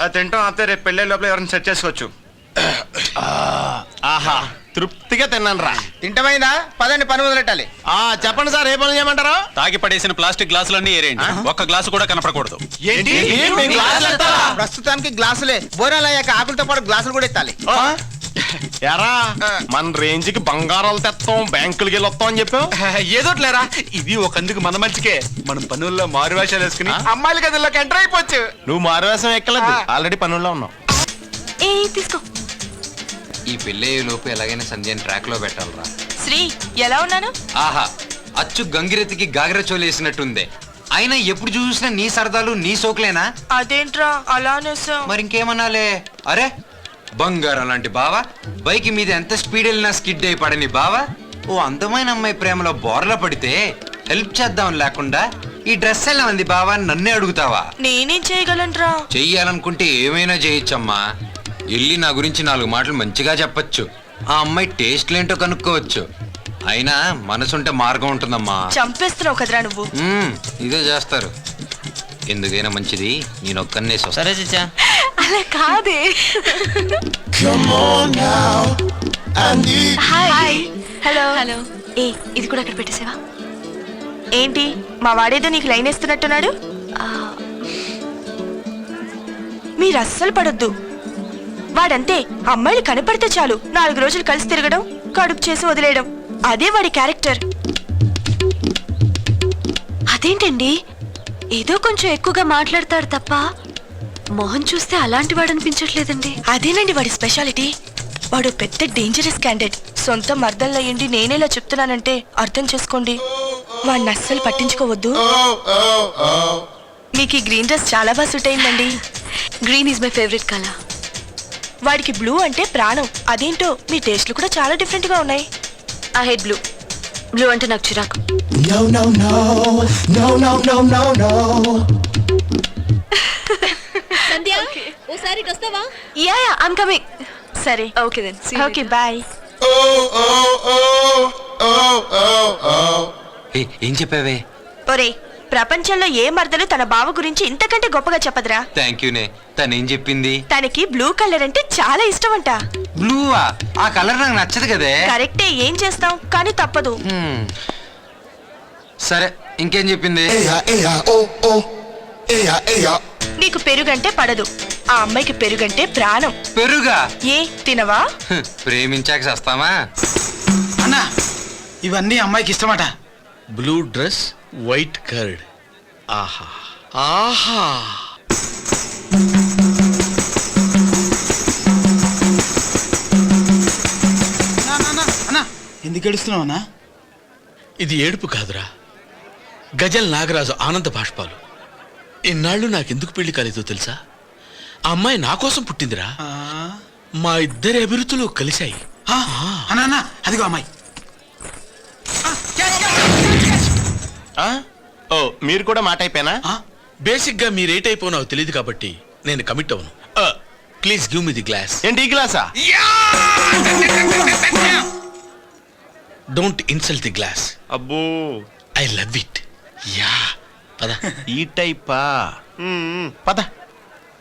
అది తింటాం అంతే. రేపు పెళ్ళే లోపల ఎవరైనా సెట్ చేసుకోవచ్చు. ఆహా తృప్తిగా తిన్నాను రా. తింటమైందా? పదండి, పని మొదలెట్టాలి. చెప్పండి సార్, ఏ పనులు చేయమంటారు? తాగి పడేసిన ప్లాస్టిక్ గ్లాసులన్నీ ఏరేయండి. ఒక్క గ్లాసు కూడా కనపడకూడదు. ఏంటి మీ గ్లాసులు ఎత్తాలా? ప్రస్తుతానికి గ్లాసులే, బోరాలు అయ్యాక ఆకులతో పాటు గ్లాసులు కూడా ఎత్తాలి. ఎరా మన రేంజ్ కి బంగారాలు తెస్తాం, బ్యాంకులకి వెళ్ళి వస్తాం అని చెప్పావు. ఏదోట్లేరా, ఇది ఒకందుకు మన మంచికే. మనం పనుల్లో మారు వేషాలు వేసుకుని అమ్మాయిల గదిలోకి ఎంటర్ అయిపోవచ్చు. నువ్వు మారువేషం ఎక్కలేదు, ఆల్రెడీ పనుల్లో ఉన్నావు. తీసుకో. ఈ పెళ్ళయ్యే లోపు ఎలాగైనా సంధ్యని ట్రాక్ లో పెట్టాలరా. శ్రీ, ఎలా ఉన్నాను? ఆహా, అచ్చు గంగిరెత్తికి గాగర చోలేసినట్టుంది. అయినా ఎప్పుడు చూసినా నీ సరదాలు నీ సోకులేనా? అదేంట్రా అలా అనేసావ్? మరి ఇంకేమనాలే. అరే బంగారం లాంటి బావా, బైక్ మీద ఎంత స్పీడ్ వెళ్ళినా స్కిడ్ అయి పడని బావా, ఓ అందమైన అమ్మాయి ప్రేమలో బోర్లా పడితే హెల్ప్ చేద్దాం లేకుండా ఈ డ్రెస్ ఎలా ఉంది బావా నన్నే అడుగుతావా? నేనేం చేయగలనురా? చెయ్యాలనుకుంటే ఏమైనా చేయొచ్చమ్మా. వెళ్ళి నా గురించి 4 మాటలు మంచిగా చెప్పొచ్చు. ఆ అమ్మాయి టేస్ట్ లేంటో కనుక్కోవచ్చు. అయినా మనసుంటే మార్గం ఉంటుందమ్మా. చంపేస్తున్నావు కదరా నువ్వు. ఇదే చేస్తారు. ఎందుకైనా మంచిది నేనొక్కనే. సరే చిచ్చా. అలా కాదే. హాయ్. హలో. ఇది కూడా అక్కడ పెట్టేసావా? ఏంటి మా వాడేదో నీకు లైన్ వేస్తున్నట్టున్నాడు? మీరు అస్సలు పడొద్దు. వాడంతే, అమ్మాయిలు కనపడితే చాలు 4 రోజులు కలిసి తిరగడం, కడుపు చేసి వదిలేయడం. అదే వాడి క్యారెక్టర్. అదేంటండి, ఏదో కొంచెం ఎక్కువగా మాట్లాడతాడు తప్ప మొహం చూస్తే అలాంటి వాడు అనిపించట్లేదండి. అదేనండి వాడి స్పెషాలిటీ. వాడు పెద్ద డేంజరస్ క్యాండిడేట్. సొంత మర్దల్లో ఏంటి నేనేలా చెప్తున్నానంటే అర్థం చేసుకోండి. వాడిని అస్సలు పట్టించుకోవద్దు. మీకు ఈ గ్రీన్ డ్రెస్ చాలా బాగా సూట్ అయిందండి. Green is my favourite colour. వాడికి బ్లూ అంటే ప్రాణం. అదేంటో మీ టేస్ట్లు కూడా చాలా డిఫరెంట్ గా ఉన్నాయి. I hate blue. బ్లూ అంటే నాకు చిరాకు. సంధ్య, ఓసారి వస్తావా? Yeah I'm coming. సరే, ఓకే దెన్. Okay bye. ఏం చెప్పావే? ఒరే, ప్రపంచంలో ఏ మర్దలు తన బావ గురించి ఇంతకంటే గొప్పగా చెప్పదురా. థ్యాంక్ యూనే. తనేం చెప్పింది? తనకి బ్లూ కలర్ అంటే చాలా ఇష్టం అంట. బ్లూవా? ఆ కలర్ నాకు నచ్చదు కదే. కరెక్టే, ఏం చేస్తాం కానీ తప్పదు. సరే, ఇంకేం చెప్పింది? నీకు పెరుగంటే పడదు, ఆ అమ్మాయికి పెరుగంటే ప్రాణం. పెరుగా? ఏ తినవా? ప్రేమించాక చేస్తామా? అన్నా, ఇవన్నీ అమ్మాయికి ఇష్టమట. Blue dress, white curd. ఆహా ఆహా. అన్నా, ఎందుకు ఏడుస్తున్నావు అన్నా? ఇది ఏడుపు కాదురా, గజల్ నాగరాజు ఆనంద బాష్పాలు. ఇన్నాళ్ళు నాకెందుకు పెళ్లి కాలేదో తెలుసా? ఆ అమ్మాయి నా కోసం పుట్టిందిరా. మా ఇద్దరి అభిరుచులు కలిశాయి. అన్నా, అదిగో అమ్మాయి. మీరు కూడా మాట అయిపోయినా? బేసిక్ గా మీరు ఏటైపోనావో తెలియదు కాబట్టి నేను కమిట్ అవును. Please give me the glass. ఏంటి ఈ గ్లాసా? Don't insult the glass. అబ్బో, ఐ లవ్ ఇట్. యా పద. ఈ టైపా? పద.